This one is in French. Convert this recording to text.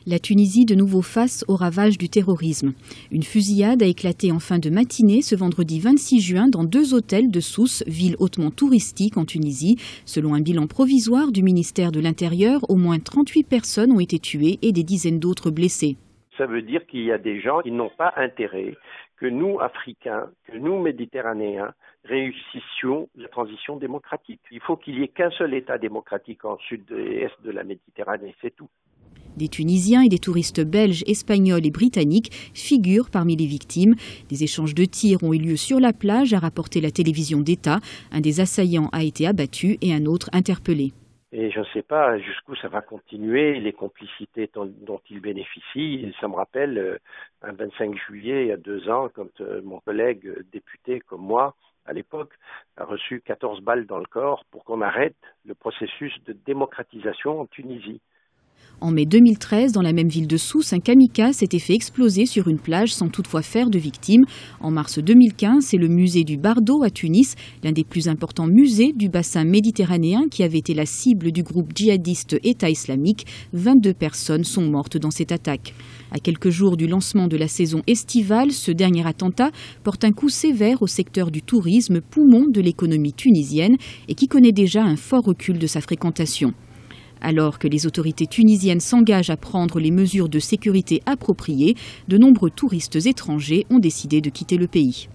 La Tunisie de nouveau face aux ravages du terrorisme. Une fusillade a éclaté en fin de matinée ce vendredi 26 juin dans 2 hôtels de Sousse, ville hautement touristique en Tunisie. Selon un bilan provisoire du ministère de l'Intérieur, au moins 38 personnes ont été tuées et des dizaines d'autres blessées. Ça veut dire qu'il y a des gens qui n'ont pas intérêt que nous, Africains, que nous, Méditerranéens, réussissions la transition démocratique. Il faut qu'il n'y ait qu'un seul État démocratique en sud et est de la Méditerranée, c'est tout. Des Tunisiens et des touristes belges, espagnols et britanniques figurent parmi les victimes. Des échanges de tirs ont eu lieu sur la plage, a rapporté la télévision d'État. Un des assaillants a été abattu et un autre interpellé. Et je ne sais pas jusqu'où ça va continuer, les complicités dont ils bénéficient. Ça me rappelle un 25 juillet, il y a 2 ans, quand mon collègue député comme moi, à l'époque, a reçu 14 balles dans le corps pour qu'on arrête le processus de démocratisation en Tunisie. En mai 2013, dans la même ville de Sousse, un kamikaze s'était fait exploser sur une plage sans toutefois faire de victimes. En mars 2015, c'est le musée du Bardo à Tunis, l'un des plus importants musées du bassin méditerranéen qui avait été la cible du groupe djihadiste État islamique. 22 personnes sont mortes dans cette attaque. À quelques jours du lancement de la saison estivale, ce dernier attentat porte un coup sévère au secteur du tourisme, poumon de l'économie tunisienne et qui connaît déjà un fort recul de sa fréquentation. Alors que les autorités tunisiennes s'engagent à prendre les mesures de sécurité appropriées, de nombreux touristes étrangers ont décidé de quitter le pays.